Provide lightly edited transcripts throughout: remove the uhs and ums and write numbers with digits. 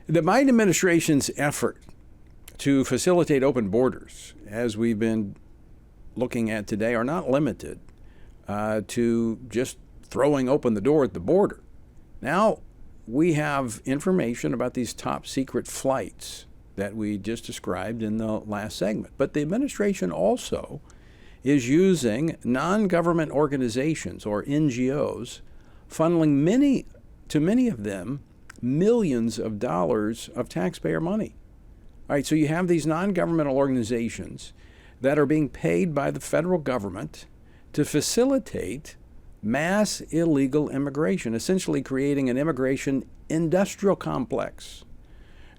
The Biden administration's effort to facilitate open borders, as we've been looking at today, are not limited to just throwing open the door at the border. Now we have information about these top secret flights that we just described in the last segment. But the administration also is using non-government organizations, or NGOs, funneling many of them millions of dollars of taxpayer money. All right, so you have these non-governmental organizations that are being paid by the federal government to facilitate mass illegal immigration, essentially creating an immigration industrial complex.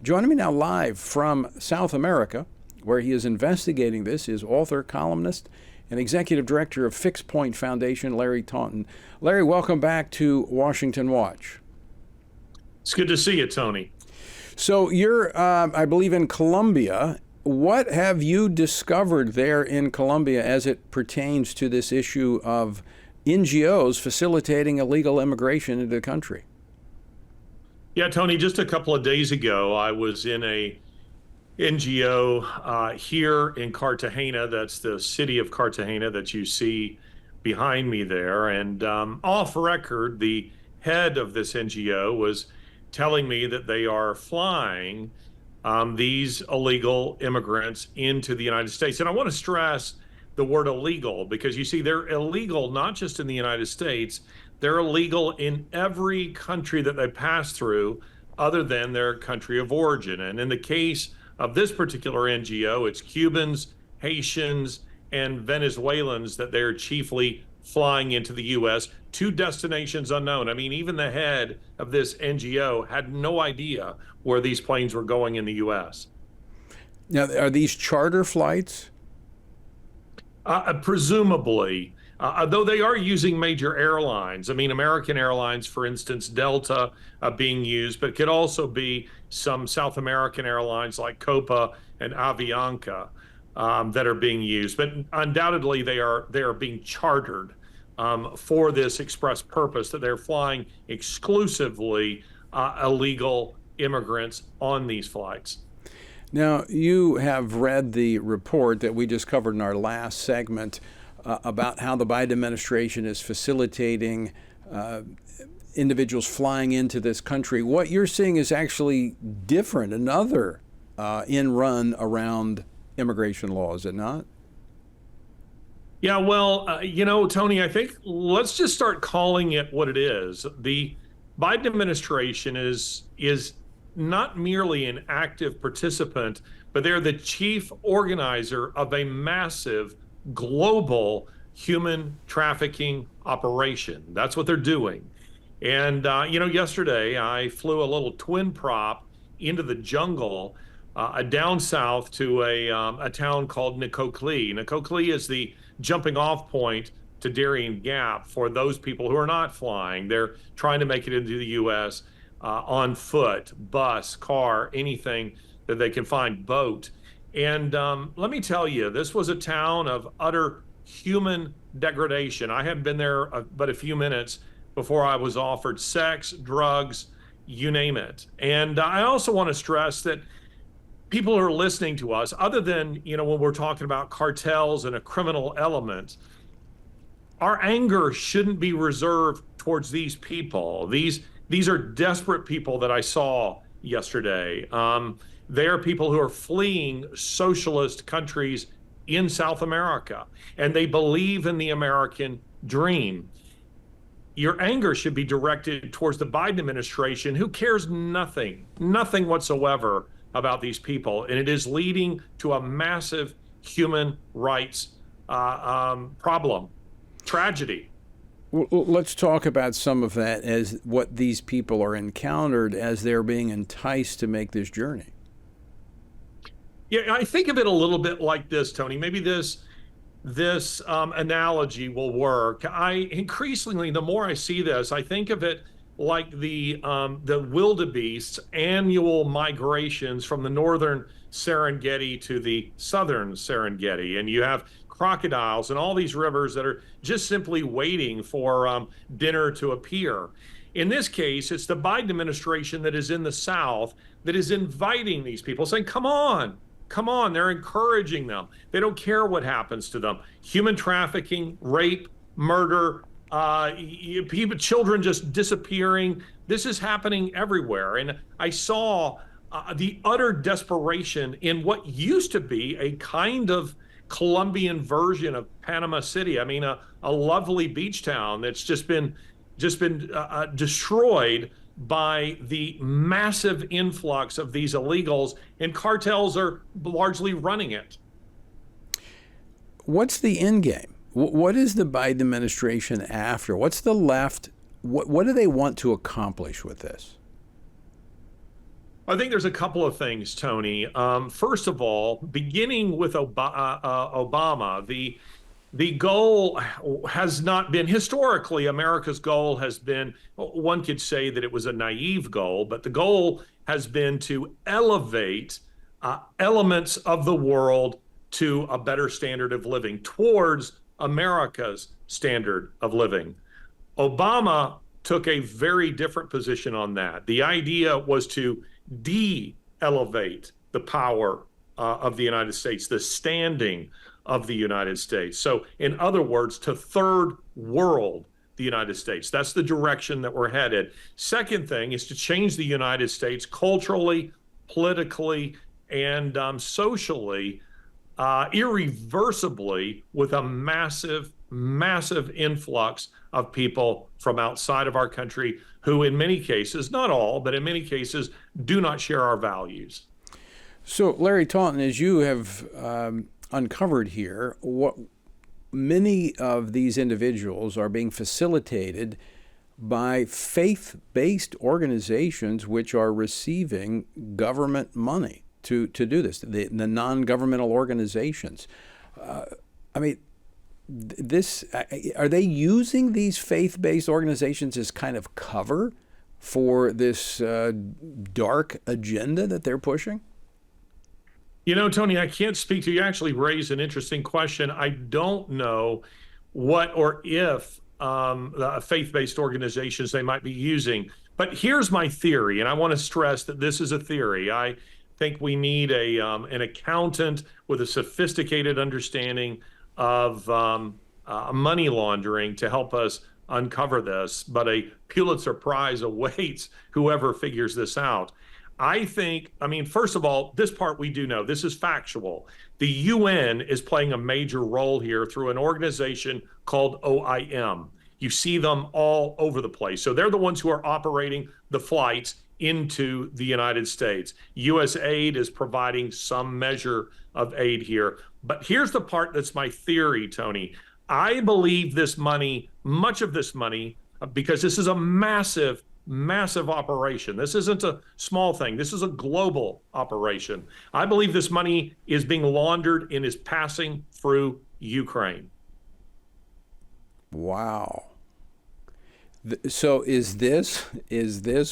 Joining me now live from South America, where he is investigating this, is author, columnist, and executive director of Fixed Point Foundation, Larry Taunton. Larry, welcome back to Washington Watch. It's good to see you, Tony. So you're, I believe, in Colombia. What have you discovered there in Colombia as it pertains to this issue of NGOs facilitating illegal immigration into the country? Yeah, Tony, just a couple of days ago, I was in a NGO here in Cartagena. That's the city of Cartagena that you see behind me there. And off record, the head of this NGO was telling me that they are flying these illegal immigrants into the United States. And I want to stress the word illegal, because you see, they're illegal not just in the United States, they're illegal in every country that they pass through other than their country of origin. And in the case of this particular NGO, it's Cubans, Haitians, and Venezuelans that they're chiefly flying into the U.S. to destinations unknown. I mean, even the head of this NGO had no idea where these planes were going in the U.S. Now, are these charter flights? Presumably, though they are using major airlines. I mean, American Airlines, for instance, Delta being used, but it could also be some South American airlines like Copa and Avianca that are being used. But undoubtedly, they are being chartered for this express purpose, that they're flying exclusively illegal immigrants on these flights. Now, you have read the report that we just covered in our last segment about how the Biden administration is facilitating individuals flying into this country. What you're seeing is actually different, another in-run around immigration law, is it not? Yeah, well, Tony, I think let's just start calling it what it is. The Biden administration is not merely an active participant, but they're the chief organizer of a massive global human trafficking operation. That's what they're doing. And, yesterday I flew a little twin prop into the jungle down south to a town called Nicoclí. Nicoclí is the jumping off point to Darien Gap for those people who are not flying. They're trying to make it into the U.S. On foot, bus, car, anything that they can find, boat. And let me tell you, this was a town of utter human degradation. I hadn't been there but a few minutes before I was offered sex, drugs, you name it. And I also want to stress that people who are listening to us, other than, when we're talking about cartels and a criminal element, our anger shouldn't be reserved towards these people. These are desperate people that I saw yesterday. They are people who are fleeing socialist countries in South America, and they believe in the American dream. Your anger should be directed towards the Biden administration, who cares nothing whatsoever about these people, and it is leading to a massive human rights problem, tragedy. Well, let's talk about some of that as what these people are encountered as they're being enticed to make this journey. Yeah, I think of it a little bit like this, Tony. Maybe this analogy will work. Increasingly, the more I see this, I think of it like the wildebeest's annual migrations from the northern Serengeti to the southern Serengeti, and you have crocodiles and all these rivers that are just simply waiting for dinner to appear. In this case, it's the Biden administration that is in the South that is inviting these people, saying, come on, come on. They're encouraging them. They don't care what happens to them. Human trafficking, rape, murder, people, children just disappearing. This is happening everywhere. And I saw the utter desperation in what used to be a kind of Colombian version of Panama City. I mean, a lovely beach town that's just been destroyed by the massive influx of these illegals, and cartels are largely running it. What's the end game? What is the Biden administration after? What's the left? What do they want to accomplish with this? I think there's a couple of things, Tony. First of all, beginning with Obama, the goal has not been, historically, America's goal has been, one could say that it was a naive goal, but the goal has been to elevate elements of the world to a better standard of living, towards America's standard of living. Obama took a very different position on that. The idea was to de-elevate the power of the United States, the standing of the United States. So in other words, to third world the United States. That's the direction that we're headed. Second thing is to change the United States culturally, politically, and socially, irreversibly, with a massive, massive influx of people from outside of our country who, in many cases, not all, but in many cases, do not share our values. So, Larry Taunton, as you have uncovered here, what many of these individuals are being facilitated by faith-based organizations which are receiving government money to do this, the non-governmental organizations. I mean, are they using these faith-based organizations as kind of cover for this dark agenda that they're pushing? You know, Tony, I can't speak to you. Actually raised an interesting question. I don't know what or if the faith-based organizations they might be using. But here's my theory, and I want to stress that this is a theory. I think we need an accountant with a sophisticated understanding of money laundering to help us uncover this, but a Pulitzer Prize awaits whoever figures this out. I mean, first of all, this part we do know. This is factual. The UN is playing a major role here through an organization called OIM. You see them all over the place. So they're the ones who are operating the flights into the United States. U.S. aid is providing some measure of aid here. But here's the part that's my theory, Tony. I believe this money, much of this money, because this is a massive, massive operation. This isn't a small thing. This is a global operation. I believe this money is being laundered and is passing through Ukraine. Wow. So is this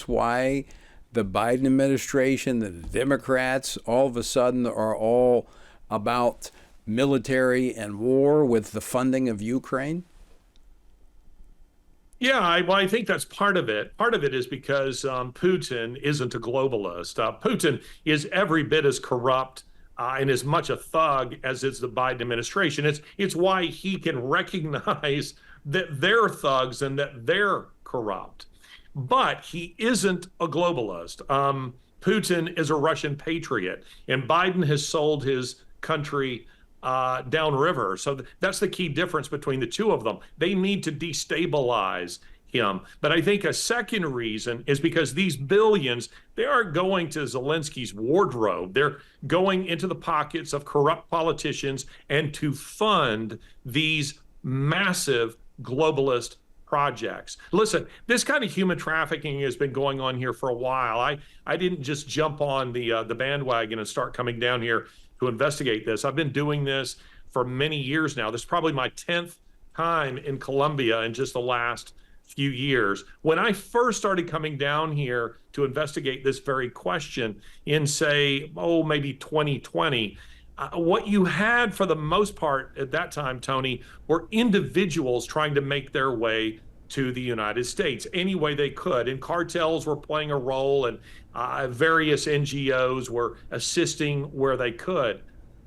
why the Biden administration, the Democrats, all of a sudden are all about military and war with the funding of Ukraine? Yeah, I think that's part of it. Part of it is because Putin isn't a globalist. Putin is every bit as corrupt and as much a thug as is the Biden administration. It's why he can recognize that they're thugs and that they're corrupt. But he isn't a globalist. Putin is a Russian patriot, and Biden has sold his country downriver. So that's the key difference between the two of them. They need to destabilize him. But I think a second reason is because these billions, they aren't going to Zelensky's wardrobe. They're going into the pockets of corrupt politicians and to fund these massive globalist projects. Listen, this kind of human trafficking has been going on here for a while. I didn't just jump on the bandwagon and start coming down here to investigate this. I've been doing this for many years now. This is probably my 10th time in Colombia in just the last few years. When I first started coming down here to investigate this very question in, say, maybe 2020, what you had for the most part at that time, Tony, were individuals trying to make their way to the United States any way they could. And cartels were playing a role, and various NGOs were assisting where they could.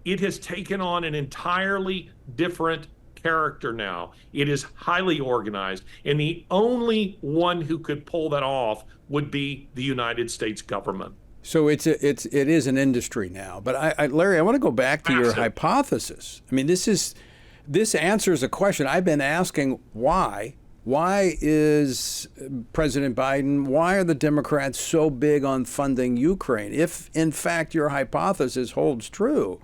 It has taken on an entirely different character now. It is highly organized, and the only one who could pull that off would be the United States government. So it is an industry now. But Larry, I want to go back to your hypothesis. I mean, this answers a question I've been asking: why? Why is President Biden, why are the Democrats so big on funding Ukraine? If, in fact, your hypothesis holds true,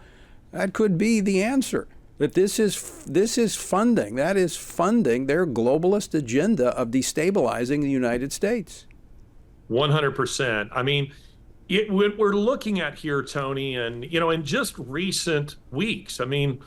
that could be the answer. That this is funding. That is funding their globalist agenda of destabilizing the United States. 100%. I mean, what we're looking at here, Tony, and, in just recent weeks, I mean,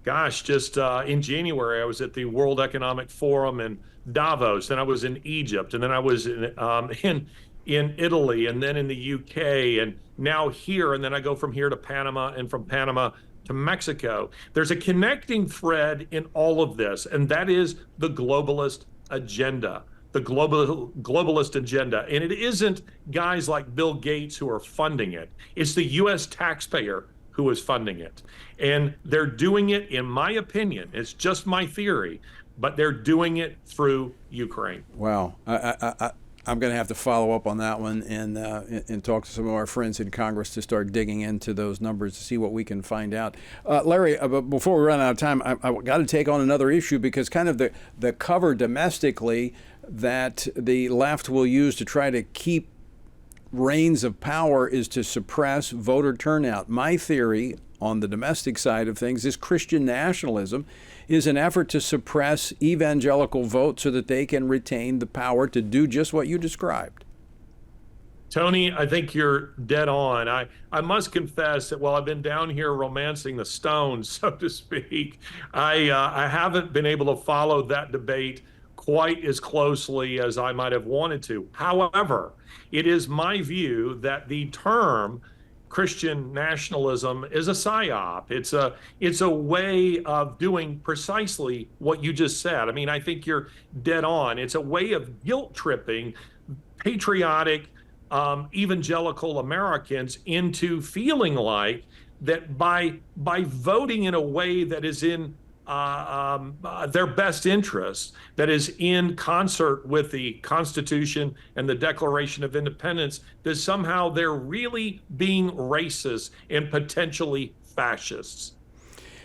gosh, just in January, I was at the World Economic Forum in Davos, then I was in Egypt, and then I was in Italy, and then in the UK, and now here, and then I go from here to Panama, and from Panama to Mexico. There's a connecting thread in all of this, and that is the globalist agenda. The globalist agenda. And it isn't guys like Bill Gates who are funding it. It's the U.S. taxpayer who is funding it. And they're doing it, in my opinion, it's just my theory, but they're doing it through Ukraine. Wow. I'm going to have to follow up on that one and talk to some of our friends in Congress to start digging into those numbers to see what we can find out. Larry, before we run out of time, I've got to take on another issue because kind of the cover domestically that the left will use to try to keep reins of power is to suppress voter turnout. My theory on the domestic side of things is Christian nationalism is an effort to suppress evangelical vote so that they can retain the power to do just what you described. Tony, I think you're dead on. I must confess that while I've been down here romancing the Stones, so to speak, I haven't been able to follow that debate quite as closely as I might have wanted to. However, it is my view that the term Christian nationalism is a psyop. It's a way of doing precisely what you just said. I mean, I think you're dead on. It's a way of guilt tripping patriotic evangelical Americans into feeling like that by voting in a way that is in their best interests, that is in concert with the Constitution and the Declaration of Independence, that somehow they're really being racist and potentially fascists.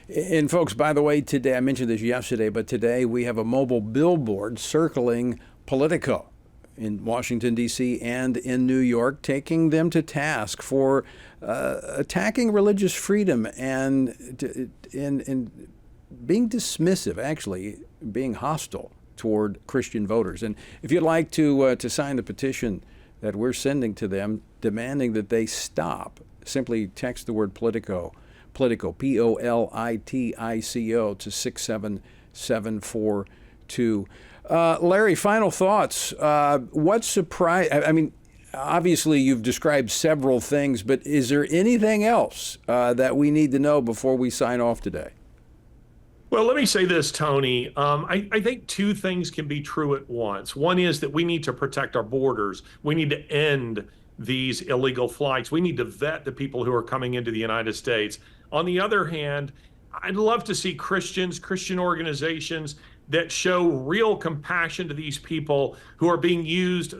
And folks, by the way, today, I mentioned this yesterday, but today we have a mobile billboard circling Politico in Washington, D.C. and in New York, taking them to task for attacking religious freedom and being dismissive, actually being hostile toward Christian voters. And if you'd like to sign the petition that we're sending to them, demanding that they stop, simply text the word Politico, Politico, to 67742. Larry, final thoughts. What surprised? I mean, obviously you've described several things, but is there anything else that we need to know before we sign off today? Well, let me say this, Tony. I think two things can be true at once. One is that we need to protect our borders. We need to end these illegal flights. We need to vet the people who are coming into the United States. On the other hand, I'd love to see Christians, Christian organizations that show real compassion to these people who are being used,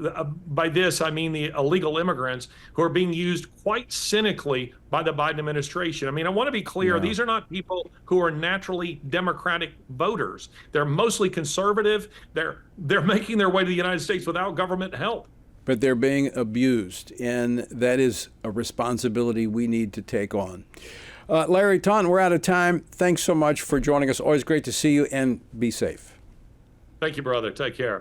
by this I mean the illegal immigrants, who are being used quite cynically by the Biden administration. I mean, I want to be clear, these are not people who are naturally Democratic voters. They're mostly conservative. They're making their way to the United States without government help. But they're being abused, and that is a responsibility we need to take on. Larry, Taunton, we're out of time. Thanks so much for joining us. Always great to see you, and be safe. Thank you, brother. Take care.